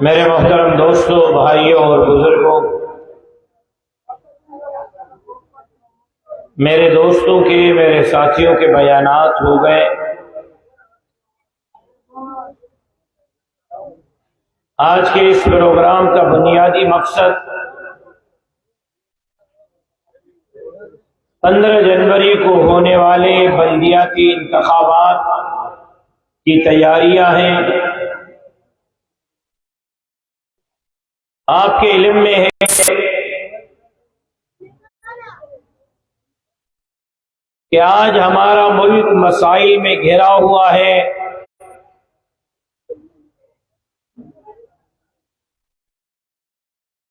میرے محترم دوستوں، بھائیوں اور بزرگوں، میرے دوستوں کے، میرے ساتھیوں کے بیانات ہو گئے۔ آج کے اس پروگرام کا بنیادی مقصد 15 جنوری کو ہونے والے بلدیاتی انتخابات کی تیاریاں ہیں۔ آپ کے علم میں ہے کہ آج ہمارا ملک مسائل میں گھرا ہوا ہے۔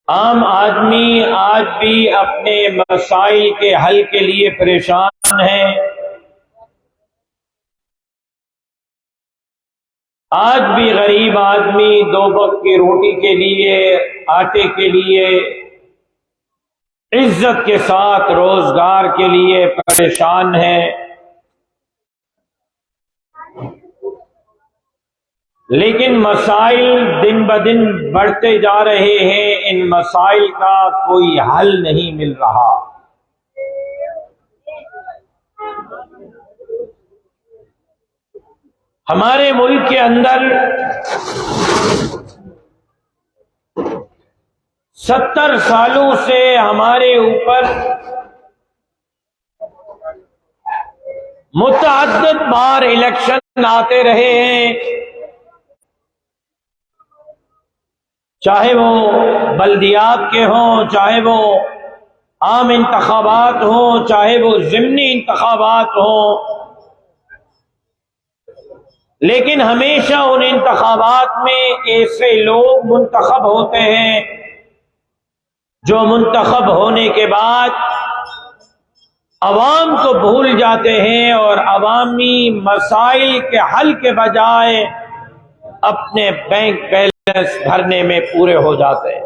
عام آدمی آج بھی اپنے مسائل کے حل کے لیے پریشان ہیں۔ آج بھی غریب آدمی دو وقت کی روٹی کے لیے، آٹے کے لیے، عزت کے ساتھ روزگار کے لیے پریشان ہے۔ لیکن مسائل دن بدن بڑھتے جا رہے ہیں، ان مسائل کا کوئی حل نہیں مل رہا۔ ہمارے ملک کے اندر 70 سالوں سے ہمارے اوپر متعدد بار الیکشن آتے رہے ہیں، چاہے وہ بلدیات کے ہوں، چاہے وہ عام انتخابات ہوں، چاہے وہ ضمنی انتخابات ہوں، لیکن ہمیشہ ان انتخابات میں ایسے لوگ منتخب ہوتے ہیں جو منتخب ہونے کے بعد عوام کو بھول جاتے ہیں اور عوامی مسائل کے حل کے بجائے اپنے بینک بیلنس بھرنے میں پورے ہو جاتے ہیں۔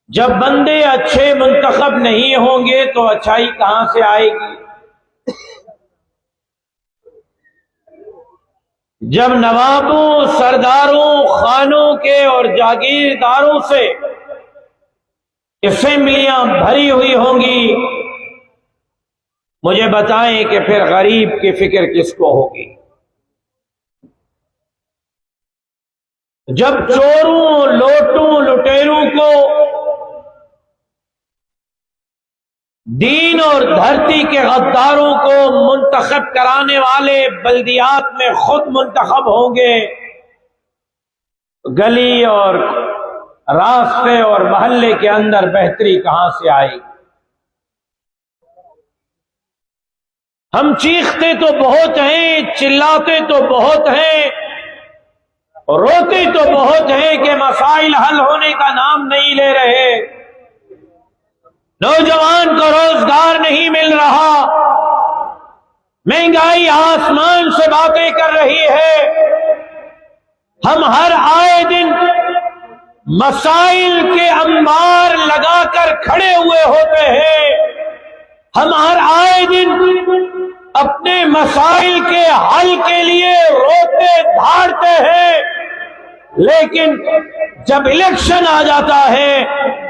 جب بندے اچھے منتخب نہیں ہوں گے تو اچھائی کہاں سے آئے گی؟ جب نوابوں، سرداروں، خانوں کے اور جاگیرداروں سے اسمبلیاں بھری ہوئی ہوں گی، مجھے بتائیں کہ پھر غریب کی فکر کس کو ہوگی؟ جب چوروں، لوٹوں، لٹیروں کو دین اور دھرتی کے غداروں کو منتخب کرانے والے بلدیات میں خود منتخب ہوں گے، گلی اور راستے اور محلے کے اندر بہتری کہاں سے آئے گی؟ ہم چیختے تو بہت ہیں، چلاتے تو بہت ہیں، روتے تو بہت ہیں کہ مسائل حل ہونے کا نام نہیں لے رہے۔ نوجوان کو روزگار نہیں مل رہا، مہنگائی آسمان سے باتیں کر رہی ہے۔ ہم ہر آئے دن مسائل کے انبار لگا کر کھڑے ہوئے ہوتے ہیں، ہم ہر آئے دن اپنے مسائل کے حل کے لیے روتے دھاڑتے ہیں، لیکن جب الیکشن آ جاتا ہے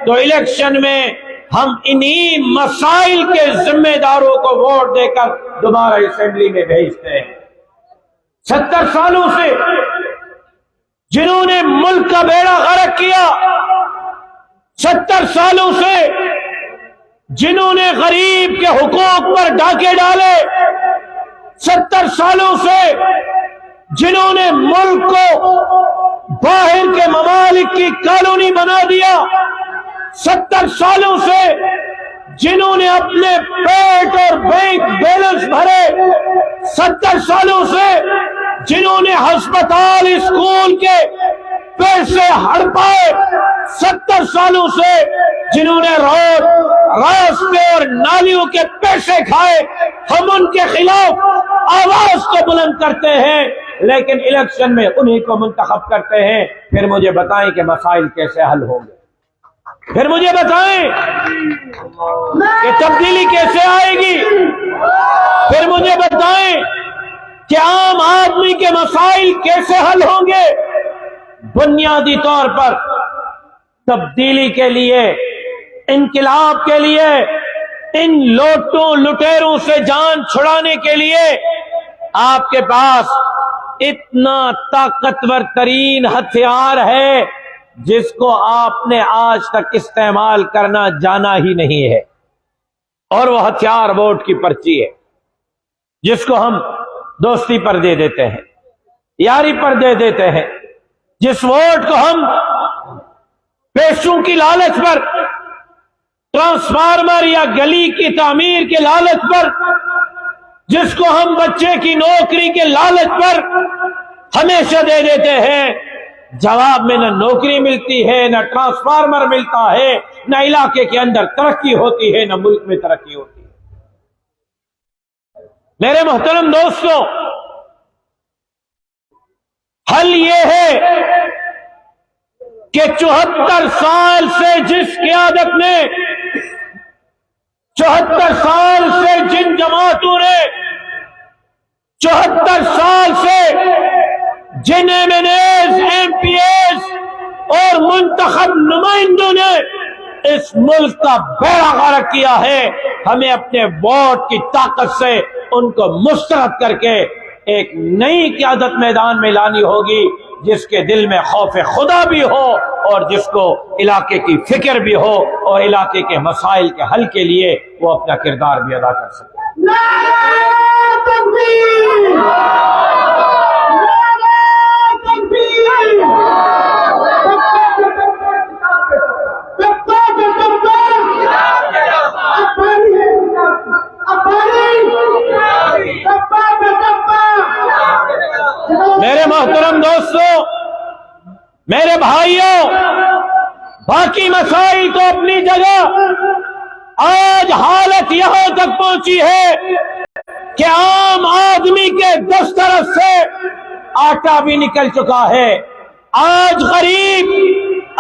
تو الیکشن میں ہم انہی مسائل کے ذمہ داروں کو ووٹ دے کر دوبارہ اسمبلی میں بھیجتے ہیں۔ 70 سالوں سے جنہوں نے ملک کا بیڑا غرق کیا، 70 سالوں سے جنہوں نے غریب کے حقوق پر ڈاکے ڈالے، 70 سالوں سے جنہوں نے ملک کو باہر کے ممالک کی کالونی بنا دیا، 70 سالوں سے جنہوں نے اپنے پیٹ اور بینک بیلنس بھرے، 70 سالوں سے جنہوں نے ہسپتال، اسکول کے پیسے ہڑپائے، 70 سالوں سے جنہوں نے روڈ، راستے اور نالیوں کے پیسے کھائے، ہم ان کے خلاف آواز تو بلند کرتے ہیں لیکن الیکشن میں انہی کو منتخب کرتے ہیں۔ پھر مجھے بتائیں کہ مسائل کیسے حل ہوں گے؟ پھر مجھے بتائیں کہ تبدیلی کیسے آئے گی؟ پھر مجھے بتائیں کہ عام آدمی کے مسائل کیسے حل ہوں گے؟ بنیادی طور پر تبدیلی کے لیے، انقلاب کے لیے، ان لوٹوں لٹیروں سے جان چھڑانے کے لیے آپ کے پاس اتنا طاقتور ترین ہتھیار ہے جس کو آپ نے آج تک استعمال کرنا جانا ہی نہیں ہے، اور وہ ہتھیار ووٹ کی پرچی ہے، جس کو ہم دوستی پر دے دیتے ہیں، یاری پر دے دیتے ہیں، جس ووٹ کو ہم پیسوں کی لالچ پر، ٹرانسفارمر یا گلی کی تعمیر کے لالچ پر، جس کو ہم بچے کی نوکری کے لالچ پر ہمیشہ دے دیتے ہیں، جواب میں نہ نوکری ملتی ہے، نہ ٹرانسفارمر ملتا ہے، نہ علاقے کے اندر ترقی ہوتی ہے، نہ ملک میں ترقی ہوتی ہے۔ میرے محترم دوستو، حل یہ ہے کہ 74 سال سے جس قیادت نے، 74 سال سے جن جماعتوں نے، 74 سال سے جن MNAs, MPAs اور منتخب نمائندوں نے اس ملک کا بیڑا غرق کیا ہے، ہمیں اپنے ووٹ کی طاقت سے ان کو مسترد کر کے ایک نئی قیادت میدان میں لانی ہوگی، جس کے دل میں خوف خدا بھی ہو اور جس کو علاقے کی فکر بھی ہو اور علاقے کے مسائل کے حل کے لیے وہ اپنا کردار بھی ادا کر سکے۔ میرے محترم دوستو، میرے بھائیوں، باقی مسائل تو اپنی جگہ، آج حالت یہاں تک پہنچی ہے کہ عام آدمی کے دسترس سے آٹا بھی نکل چکا ہے۔ آج غریب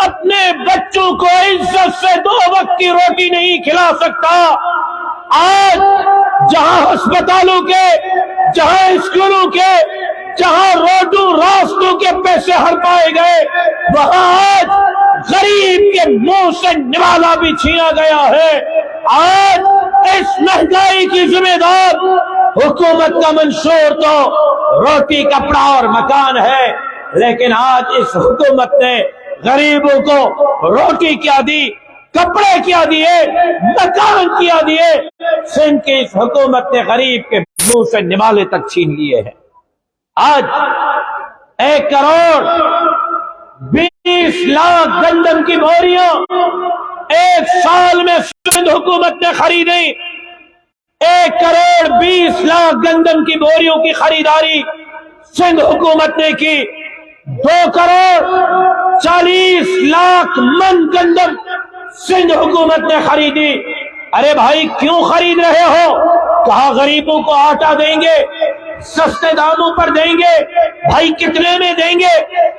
اپنے بچوں کو عزت سے 2 وقت کی روٹی نہیں کھلا سکتا۔ آج جہاں ہسپتالوں کے، جہاں اسکولوں کے، جہاں روڈوں راستوں کے پیسے ہڑپائے گئے، وہاں آج غریب کے منہ سے نوالا بھی چھینا گیا ہے۔ آج اس مہنگائی کی ذمہ دار حکومت کا منشور تو روٹی، کپڑا اور مکان ہے، لیکن آج اس حکومت نے غریبوں کو روٹی کیا دی، کپڑے کیا دیے، مکان کیا دیے۔ سندھ کی اس حکومت نے غریب کے منہ سے نوالے تک چھین لیے ہیں۔ آج 1 کروڑ 20 لاکھ گندم کی بوریاں 1 سال میں سندھ حکومت نے خریدی۔ 1 کروڑ 20 لاکھ گندم کی بوریوں کی خریداری سندھ حکومت نے کی۔ 2 کروڑ 40 لاکھ من گندم سندھ حکومت نے خریدی۔ ارے بھائی کیوں خرید رہے ہو؟ کہا غریبوں کو آٹا دیں گے، سستے داموں پر دیں گے۔ بھائی کتنے میں دیں گے؟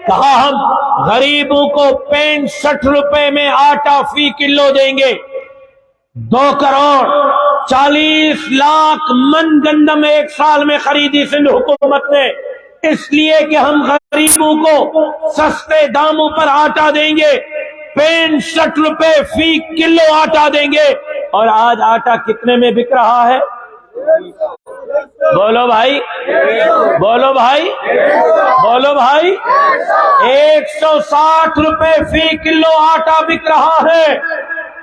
کہا ہم غریبوں کو 65 روپے میں آٹا فی کلو دیں گے۔ 2 کروڑ 40 لاکھ من گندم 1 سال میں خریدی سندھ حکومت نے، اس لیے کہ ہم غریبوں کو سستے داموں پر آٹا دیں گے، 65 روپے فی کلو آٹا دیں گے۔ اور آج آٹا کتنے میں بک رہا ہے؟ بولو بھائی، بولو بھائی، بولو بھائی، 160 روپے فی کلو آٹا بک رہا ہے۔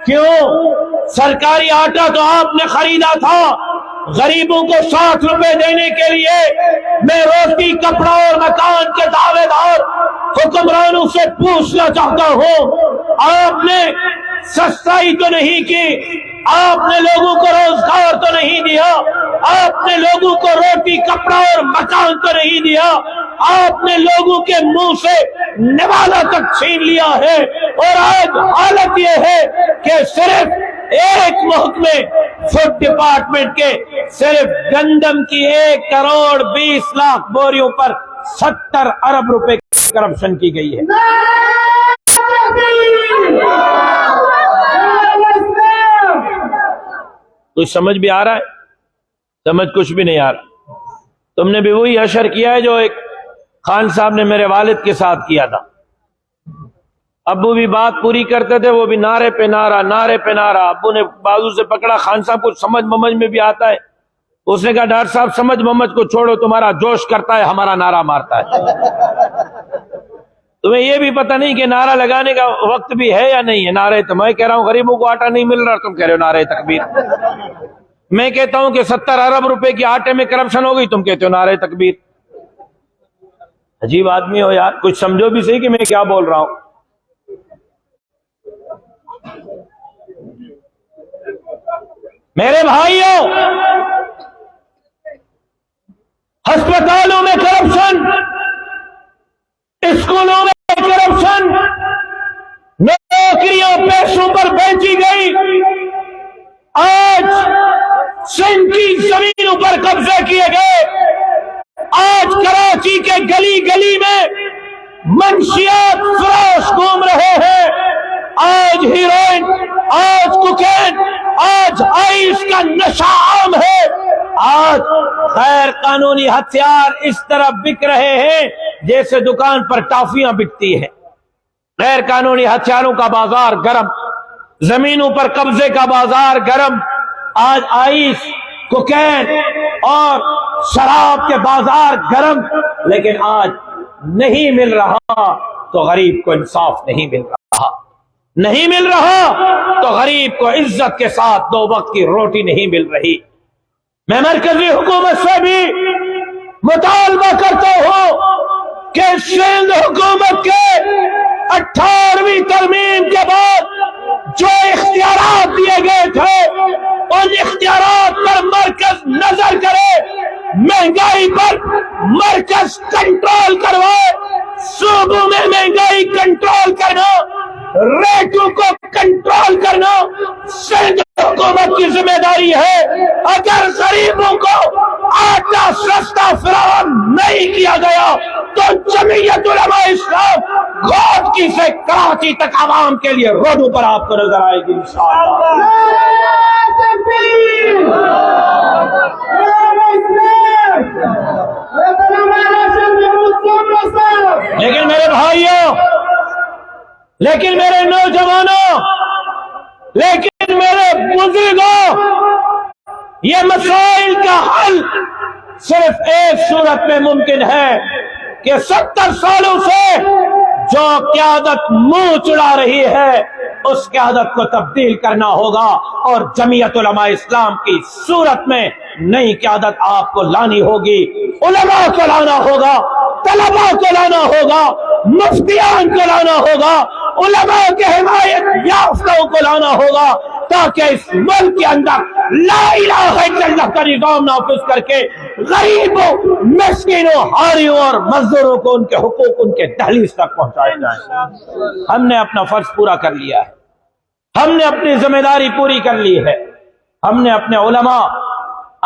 کیوں؟ سرکاری آٹا تو آپ نے خریدا تھا۔ غریبوں کو 60 روپے دینے کے لیے میں روٹی، کپڑا اور مکان کے دعوے دار حکمرانوں سے پوچھنا چاہتا ہوں، آپ نے سستائی تو نہیں کی، آپ نے لوگوں کو روزگار تو نہیں دیا، آپ نے لوگوں کو روٹی، کپڑا اور مکان تو نہیں دیا، آپ نے لوگوں کے منہ سے نوالا تک چھین لیا ہے۔ اور آج حالت یہ ہے کہ صرف ایک محکمے فوڈ ڈپارٹمنٹ کے صرف گندم کی 1 کروڑ 20 لاکھ بوریوں پر 70 ارب روپے کی کرپشن کی گئی ہے۔ کچھ سمجھ بھی آ رہا ہے؟ سمجھ کچھ بھی نہیں آ رہا۔ تم نے بھی وہی اشر کیا ہے جو ایک خان صاحب نے میرے والد کے ساتھ کیا تھا. ابو بھی بات پوری کرتے تھے، وہ بھی نعرے پہ نعرہ، نعرے پہ نعرہ. ابو نے بازو سے پکڑا، خان صاحب کو سمجھ ممجھ میں بھی آتا ہے. اس نے کہا ڈاکٹر صاحب سمجھ ممجھ کو چھوڑو، تمہارا جوش کرتا ہے، ہمارا نعرہ مارتا ہے. تمہیں یہ بھی پتہ نہیں کہ نعرہ لگانے کا وقت بھی ہے یا نہیں ہے. نعرے تو میں کہہ رہا ہوں غریبوں کو آٹا نہیں مل رہا، تم کہہ رہے ہو نعرہ تکبیر. میں کہتا ہوں کہ 70 ارب روپے کی آٹے میں کرپشن ہو گئی، تم کہتے ہو نعرہ تکبیر. عجیب آدمی ہو یار، کچھ سمجھو بھی صحیح کہ میں کیا بول رہا ہوں. میرے بھائیوں، ہسپتالوں میں کرپشن، اسکولوں میں کرپشن، نوکریاں پیسوں پر بیچی گئی. آج سندھ کی زمینوں پر قبضے کیے گئے. آج کراچی کے گلی گلی میں منشیات فروش گھوم رہے ہیں. آج ہیروئن، آج کوکین، آج آئس کا نشہ عام ہے. آج غیر قانونی ہتھیار اس طرح بک رہے ہیں جیسے دکان پر ٹافیاں بکتی ہیں. غیر قانونی ہتھیاروں کا بازار گرم، زمینوں پر قبضے کا بازار گرم. آج آئس، کوکین اور شراب کے بازار گرم. لیکن آج نہیں مل رہا تو غریب کو انصاف نہیں مل رہا، نہیں مل رہا تو غریب کو عزت کے ساتھ 2 وقت کی روٹی نہیں مل رہی. میں مرکزی حکومت سے بھی مطالبہ کرتا ہوں کہ سندھ حکومت کے 18ویں ترمیم کے بعد جو اختیارات دیے گئے تھے ان اختیارات پر مرکز نظر کرے. مہنگائی پر مرکز کنٹرول کروائے. صوبوں میں مہنگائی کنٹرول کرنا، ریٹوں کو کنٹرول کرنا سندھ حکومت کی ذمہ داری ہے. اگر غریبوں کو آٹا سستا فراہم نہیں کیا گیا تو جمعیت علماء اسلام گودکی سے کراچی تک عوام کے لیے روڈوں پر آپ کو نظر آئے گی انشاءاللہ. لیکن میرے بھائیوں، لیکن میرے نوجوانوں، لیکن میرے بزرگوں، یہ مسائل کا حل صرف ایک صورت میں ممکن ہے کہ 70 سالوں سے جو قیادت منہ چڑا رہی ہے اس قیادت کو تبدیل کرنا ہوگا اور جمعیت علماء اسلام کی صورت میں نئی قیادت آپ کو لانی ہوگی. علماء کو لانا ہوگا، طلباء کو لانا ہوگا، مفتیان کو لانا ہوگا، علماء کے حمایت یافتوں کو لانا ہوگا تاکہ اس ملک کے اندر لا الہ الا اللہ کا نظام نافذ کر کے غریبوں، مسکینوں، حاریوں اور مزدوروں کو ان کے حقوق ان کے دہلیز تک پہنچائے جائیں. ہم نے اپنا فرض پورا کر لیا ہے، ہم نے اپنی ذمہ داری پوری کر لی ہے. ہم نے اپنے علماء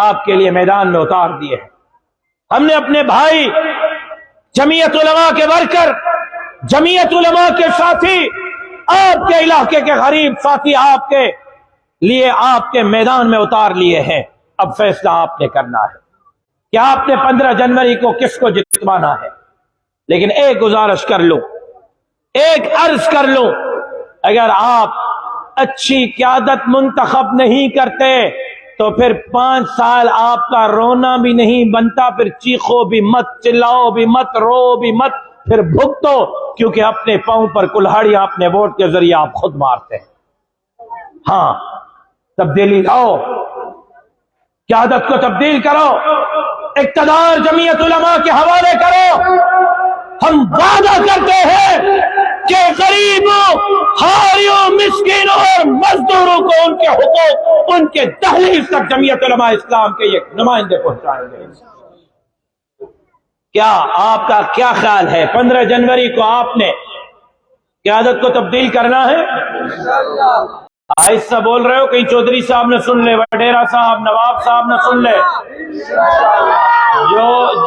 آپ کے لیے میدان میں اتار دیے ہیں. ہم نے اپنے بھائی جمعیت علماء کے ورکر، جمعیت علماء کے ساتھی، آپ کے علاقے کے غریب ساتھی آپ کے لیے آپ کے میدان میں اتار لیے ہیں. اب فیصلہ آپ نے کرنا ہے کہ آپ نے 15 جنوری کو کس کو جتوانا ہے. لیکن ایک گزارش کر لوں، ایک عرض کر لوں، اگر آپ اچھی قیادت منتخب نہیں کرتے تو پھر 5 سال آپ کا رونا بھی نہیں بنتا. پھر چیخو بھی مت، چلاؤ بھی مت، رو بھی مت، پھر بھگتو، کیونکہ اپنے پاؤں پر کلہاڑیاں اپنے ووٹ کے ذریعے آپ خود مارتے ہیں. ہاں، تبدیلی لاؤ، قیادت کو تبدیل کرو، اقتدار جمعیت علماء کے حوالے کرو. ہم وعدہ کرتے ہیں کہ غریبوں، حاریوں، مسکینوں اور مزدوروں کو ان کے حقوق ان کے دہلیز تک جمعیت علماء اسلام کے یہ نمائندے پہنچائیں گے. کیا آپ کا کیا خیال ہے 15 جنوری کو آپ نے قیادت کو تبدیل کرنا ہے؟ آہستہ بول رہے ہو، کہیں چودھری صاحب نہ سن لے، وڈیرا صاحب، نواب صاحب نہ سن لے.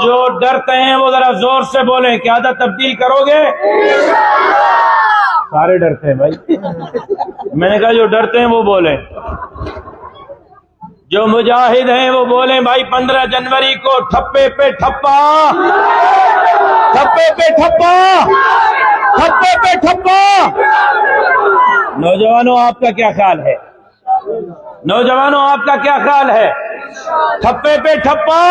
جو ڈرتے ہیں وہ ذرا زور سے بولیں، قیادت تبدیل کرو گے؟ سارے ڈرتے ہیں بھائی. میں نے کہا جو ڈرتے ہیں وہ بولیں. جو مجاہد ہیں وہ بولیں بھائی 15 جنوری کو ٹھپے پہ ٹھپا، ٹھپے پہ ٹھپا، ٹھپے پہ ٹھپا۔ نوجوانوں آپ کا کیا خیال ہے؟ نوجوانوں آپ کا کیا خیال ہے؟ ٹھپے پہ ٹھپا؟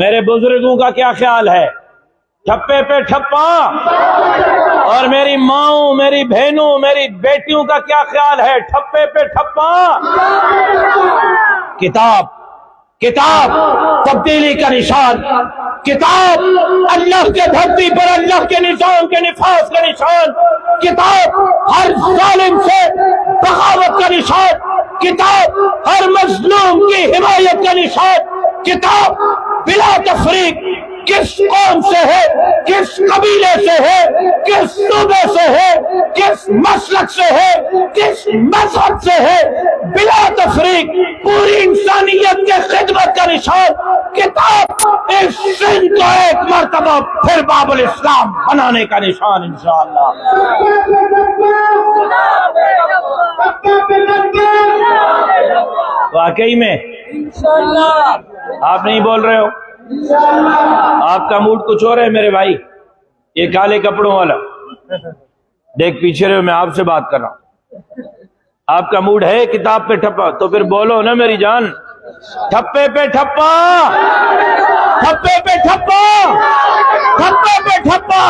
میرے بزرگوں کا کیا خیال ہے؟ ٹھپے پہ ٹھپا؟ اور میری ماؤں، میری بہنوں، میری بیٹیوں کا کیا خیال ہے؟ ٹھپے پہ ٹھپا؟ کتاب، کتاب تبدیلی کا نشان، کتاب اللہ کے دھرتی پر اللہ کے نظام کے نفاذ کا نشان، کتاب ہر ظالم سے بغاوت کا نشان، کتاب ہر مظلوم کی حمایت کا نشان، کتاب بلا تفریق کس قوم سے ہے، کس قبیلے سے ہے، کس صوبے سے ہے، کس مسلک سے ہے، کس مذہب سے ہے، بلا تفریق پوری انسانیت کے خدمت کا نشان، کتاب اس سن کو ایک مرتبہ پھر باب الاسلام بنانے کا نشان انشاءاللہ۔ واقعی میں آپ نہیں بول رہے ہو؟ آپ کا موڈ کچھ اور ہے میرے بھائی، یہ کالے کپڑوں والا دیکھ پیچھے رہے، میں آپ سے بات کر رہا ہوں۔ آپ کا موڈ ہے کتاب پہ ٹھپا، تو پھر بولو نا میری جان، ٹھپے پہ ٹھپا، ٹھپے پہ ٹھپا، ٹھپے پہ ٹھپا،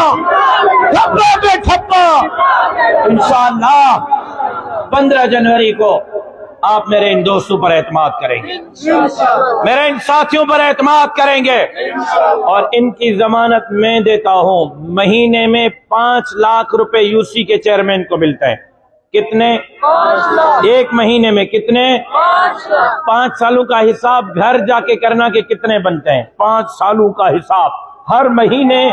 ٹھپے پہ ٹھپا۔ انشاءاللہ 15 جنوری کو آپ میرے ان دوستوں پر اعتماد کریں گے، میرے ان ساتھیوں پر اعتماد کریں گے، اور ان کی ضمانت میں دیتا ہوں۔ مہینے میں 5 لاکھ روپے یو سی کے چیئرمین کو ملتے ہیں۔ کتنے؟ 5 لاکھ۔ ایک مہینے میں کتنے؟ 5 سالوں کا حساب گھر جا کے کرنا کہ کتنے بنتے ہیں۔ 5 سالوں کا حساب ہر مہینے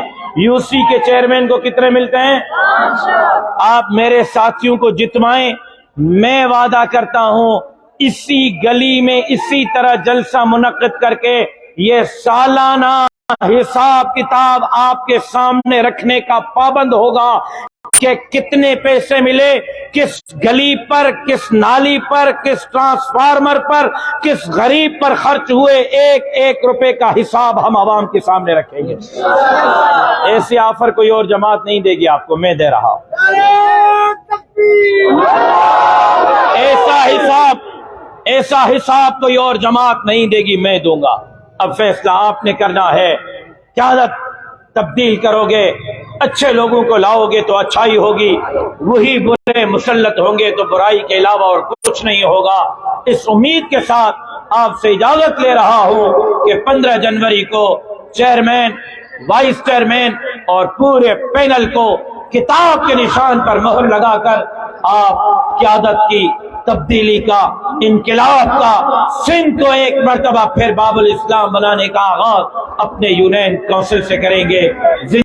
یو سی کے چیئرمین کو کتنے ملتے ہیں؟ 5 لاکھ۔ آپ میرے ساتھیوں کو جتوائیں، میں وعدہ کرتا ہوں اسی گلی میں اسی طرح جلسہ منعقد کر کے یہ سالانہ حساب کتاب آپ کے سامنے رکھنے کا پابند ہوگا کہ کتنے پیسے ملے، کس گلی پر، کس نالی پر، کس ٹرانسفارمر پر، کس غریب پر خرچ ہوئے، ایک ایک روپے کا حساب ہم عوام کے سامنے رکھیں گے۔ ایسی آفر کوئی اور جماعت نہیں دے گی آپ کو، میں دے رہا ہوں۔ ایسا حساب کوئی اور جماعت نہیں دے گی، میں دوں گا۔ اب فیصلہ آپ نے کرنا ہے، قیادت تبدیل کرو گے، اچھے لوگوں کو لاؤ گے تو اچھائی ہوگی، وہی برے مسلط ہوں گے تو برائی کے علاوہ اور کچھ نہیں ہوگا۔ اس امید کے ساتھ آپ سے اجازت لے رہا ہوں کہ 15 جنوری کو چیئرمین، وائس چیئرمین اور پورے پینل کو کتاب کے نشان پر مہر لگا کر آپ قیادت کی تبدیلی کا، انقلاب کا، سندھ کو ایک مرتبہ پھر باب الاسلام بنانے کا آغاز اپنے یونین کونسل سے کریں گے۔